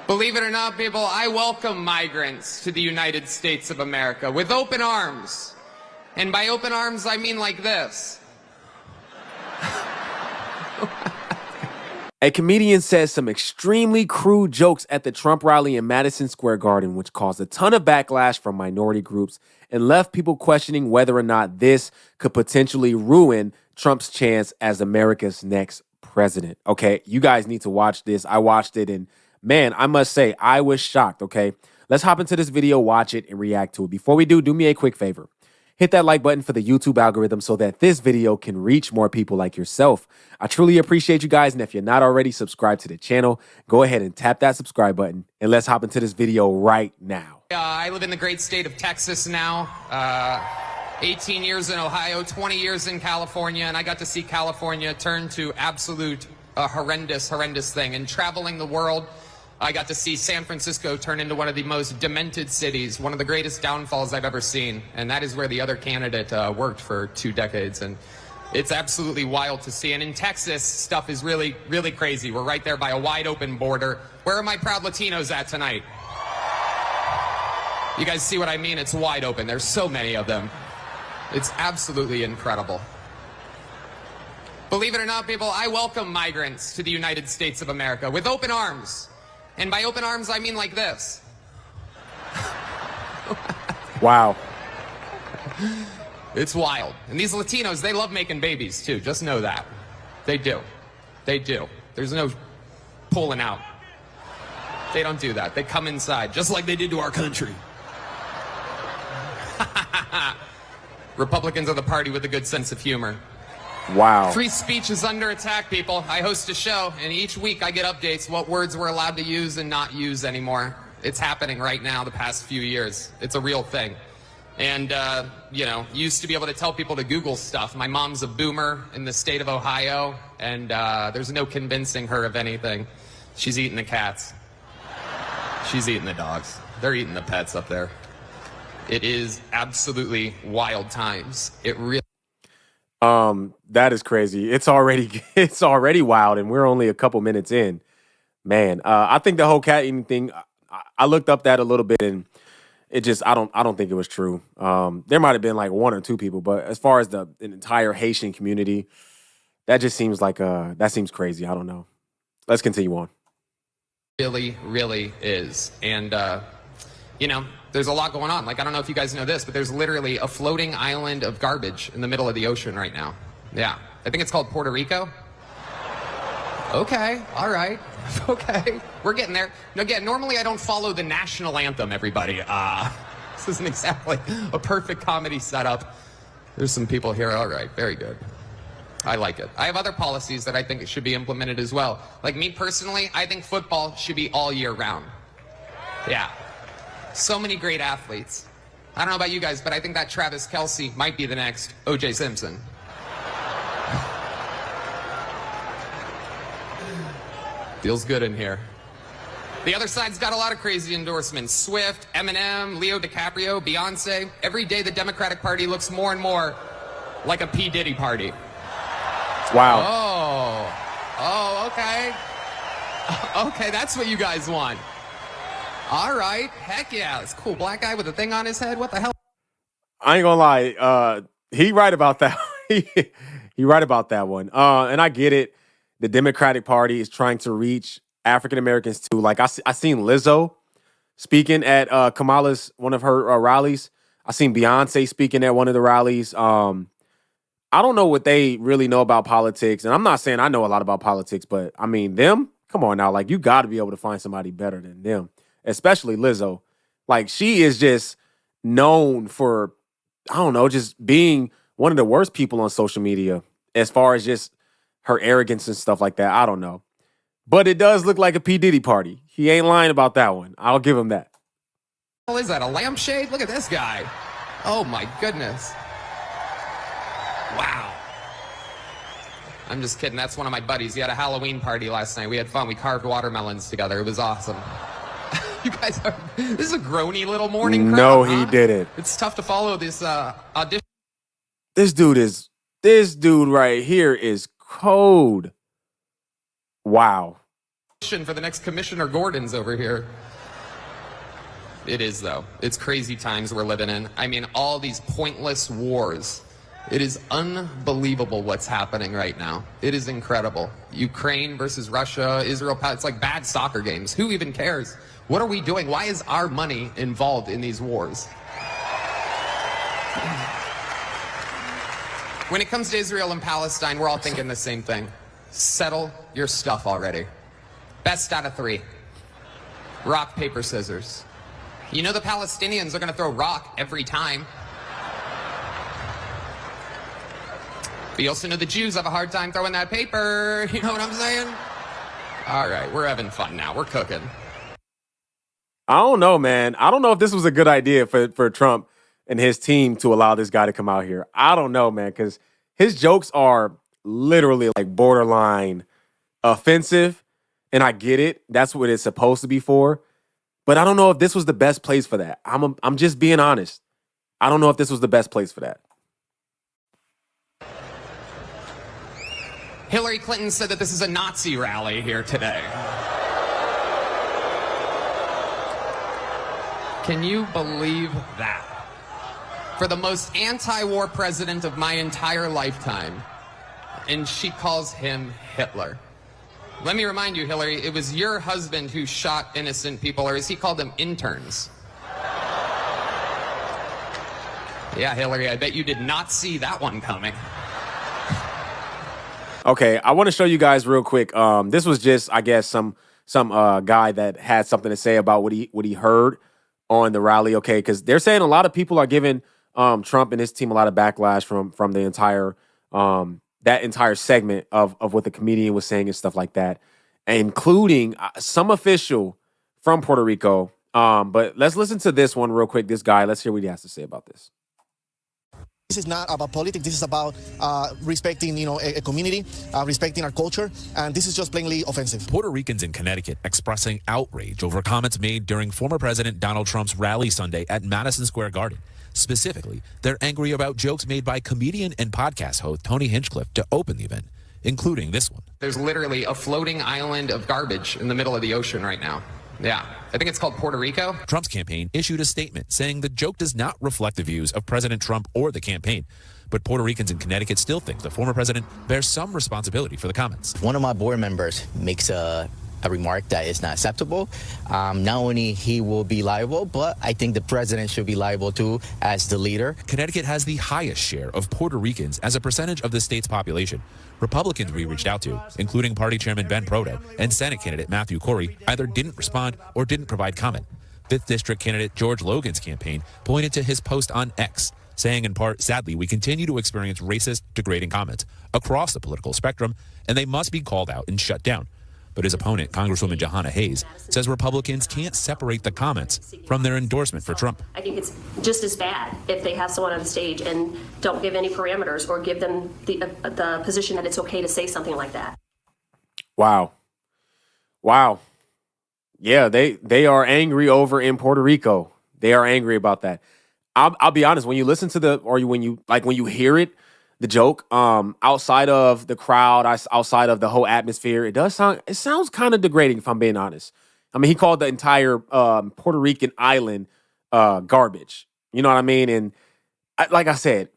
Believe it or not, people, I welcome migrants to the United States of America with open arms. And by open arms, I mean like this. A comedian says some extremely crude jokes at the Trump rally in Madison Square Garden, which caused a ton of backlash from minority groups and left people questioning whether or not this could potentially ruin Trump's chance as America's next president. Okay, you guys need to watch this. I watched it and man, I must say, I was shocked, okay? Let's hop into this video, watch it, and react to it. Before we do me a quick favor. Hit that like button for the YouTube algorithm so that this video can reach more people like yourself. I truly appreciate you guys, and if you're not already subscribed to the channel, go ahead and tap that subscribe button, and let's hop into this video right now. I live in the great state of Texas now. 18 years in Ohio, 20 years in California, and I got to see California turn to absolute horrendous thing. And traveling the world, I got to see San Francisco turn into one of the most demented cities, one of the greatest downfalls I've ever seen. And that is where the other candidate worked for 2 decades. And it's absolutely wild to see. And in Texas, stuff is really crazy. We're right there by a wide open border. Where are my proud Latinos at tonight? You guys see what I mean? It's wide open. There's so many of them. It's absolutely incredible. Believe it or not, people, I welcome migrants to the United States of America with open arms. And by open arms, I mean like this. Wow. It's wild. And these Latinos, they love making babies, too. Just know that. They do. They do. There's no pulling out. They don't do that. They come inside, just like they did to our country. Republicans are the party with a good sense of humor. Wow. Free speech is under attack, people. I host a show, and each week I get updates what words we're allowed to use and not use anymore. It's happening right now the past few years. It's a real thing. And, you know, used to be able to tell people to Google stuff. My mom's a boomer in the state of Ohio, and there's no convincing her of anything. She's eating the cats. She's eating the dogs. They're eating the pets up there. It is absolutely wild times. It really... That is crazy. It's already wild, and we're only a couple minutes in. Man, I think the whole cat eating thing, I looked up that a little bit, and it just I don't think it was true. There might have been like 1 or 2 people, but as far as the entire Haitian community, that just seems like that seems crazy. I don't know. Let's continue on. Really is. And you know, there's a lot going on. Like, I don't know if you guys know this, but there's literally a floating island of garbage in the middle of the ocean right now. Yeah. I think it's called Puerto Rico. Okay. All right. Okay. We're getting there. Now, again, normally I don't follow the national anthem, everybody. This isn't exactly a perfect comedy setup. There's some people here. All right. Very good. I like it. I have other policies that I think should be implemented as well. Like me personally, I think football should be all year round. Yeah. So many great athletes. I don't know about you guys, but I think that Travis Kelce might be the next O.J. Simpson. Feels good in here. The other side's got a lot of crazy endorsements. Swift, Eminem, Leo DiCaprio, Beyonce. Every day the Democratic Party looks more and more like a P. Diddy party. Wow. Oh, okay. Okay, that's what you guys want. All right. Heck yeah. It's cool. Black guy with a thing on his head. What the hell? I ain't gonna lie. He right about that. He right about that one. And I get it. The Democratic Party is trying to reach African Americans too. Like I seen Lizzo speaking at Kamala's one of her rallies. I seen Beyonce speaking at one of the rallies. I don't know what they really know about politics, and I'm not saying I know a lot about politics, but I mean them. Come on now, like you got to be able to find somebody better than them. Especially Lizzo. Like, she is just known for, I don't know, just being one of the worst people on social media as far as just her arrogance and stuff like that. I don't know. But it does look like a P. Diddy party. He ain't lying about that one. I'll give him that. What is that, a lampshade? Look at this guy. Oh, my goodness. Wow. I'm just kidding. That's one of my buddies. He had a Halloween party last night. We had fun. We carved watermelons together. It was awesome. You guys are, this is a groany little morning crowd. No, he didn't. It's tough to follow this audition. This dude right here is cold. Wow. for the next Commissioner Gordon's over here. It is, though. It's crazy times we're living in. I mean, all these pointless wars. It is unbelievable what's happening right now. It is incredible. Ukraine versus Russia, Israel, it's like bad soccer games. Who even cares? What are we doing? Why is our money involved in these wars? When it comes to Israel and Palestine, we're all thinking the same thing. Settle your stuff already. Best out of 3. Rock, paper, scissors. You know the Palestinians are going to throw rock every time. But you also know the Jews have a hard time throwing that paper. You know what I'm saying? All right, we're having fun now. We're cooking. I don't know, man. I don't know if this was a good idea for Trump and his team to allow this guy to come out here. I don't know, man, because his jokes are literally like borderline offensive, and I get it. That's what it's supposed to be for. But I don't know if this was the best place for that. I'm just being honest. I don't know if this was the best place for that. Hillary Clinton said that this is a Nazi rally here today. Can you believe that? For the most anti-war president of my entire lifetime, and she calls him Hitler. Let me remind you, Hillary, it was your husband who shot innocent people, or as he called them, interns. Yeah, Hillary, I bet you did not see that one coming. Okay, I want to show you guys real quick. This was just, I guess, some guy that had something to say about what he heard on the rally. Okay, because they're saying a lot of people are giving Trump and his team a lot of backlash from the entire that entire segment of what the comedian was saying and stuff like that, including some official from Puerto Rico. But let's listen to this one real quick. This guy, let's hear what he has to say about this. This is not about politics. This is about respecting, a community, respecting our culture, and this is just plainly offensive. Puerto Ricans in Connecticut expressing outrage over comments made during former President Donald Trump's rally Sunday at Madison Square Garden. Specifically, they're angry about jokes made by comedian and podcast host Tony Hinchcliffe to open the event, including this one. There's literally a floating island of garbage in the middle of the ocean right now. Yeah, I think it's called Puerto Rico. Trump's campaign issued a statement saying the joke does not reflect the views of President Trump or the campaign. But Puerto Ricans in Connecticut still think the former president bears some responsibility for the comments. One of my board members makes a remark that is not acceptable. Not only he will be liable, but I think the president should be liable too as the leader. Connecticut has the highest share of Puerto Ricans as a percentage of the state's population. Republicans we reached out to, including Party Chairman Ben Proto and Senate candidate Matthew Corey, either didn't respond or didn't provide comment. 5th District candidate George Logan's campaign pointed to his post on X, saying in part, sadly, we continue to experience racist, degrading comments across the political spectrum, and they must be called out and shut down. But his opponent, Congresswoman Johanna Hayes, says Republicans can't separate the comments from their endorsement for Trump. I think it's just as bad if they have someone on the stage and don't give any parameters or give them the position that it's okay to say something like that. Wow. Yeah, they are angry over in Puerto Rico. They are angry about that. I'll be honest, when you listen to when you hear it, the joke, outside of the crowd, outside of the whole atmosphere, it sounds kind of degrading, if I'm being honest. I mean, he called the entire Puerto Rican island garbage. You know what I mean? And like I said,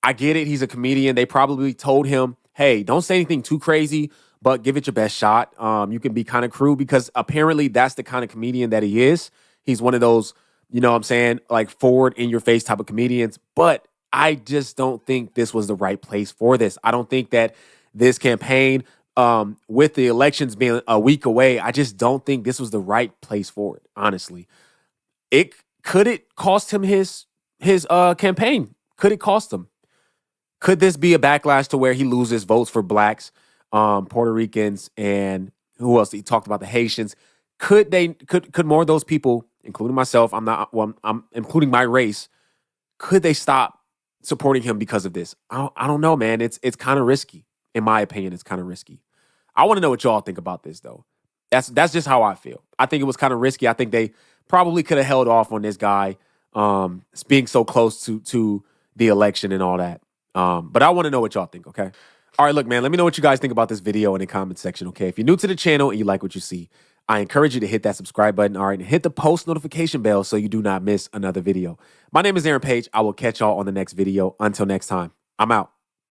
I get it. He's a comedian. They probably told him, hey, don't say anything too crazy, but give it your best shot. You can be kind of crude, because apparently that's the kind of comedian that he is. He's one of those, you know what I'm saying, like forward in your face type of comedians. But I just don't think this was the right place for this. I don't think that this campaign, with the elections being a week away, I just don't think this was the right place for it, honestly. Could it cost him his campaign? Could it cost him? Could this be a backlash to where he loses votes for blacks, Puerto Ricans, and who else? He talked about the Haitians. Could more of those people, including myself, I'm including my race, could they stop supporting him because of this? I don't know, man. It's kind of risky. In my opinion, it's kind of risky. I want to know what y'all think about this, though. That's just how I feel. I think it was kind of risky. I think they probably could have held off on this guy being so close to the election and all that. But I want to know what y'all think, okay? All right, look, man, let me know what you guys think about this video in the comment section, okay? If you're new to the channel and you like what you see, I encourage you to hit that subscribe button, all right, and hit the post notification bell so you do not miss another video. My name is Aaron Page. I will catch y'all on the next video. Until next time, I'm out.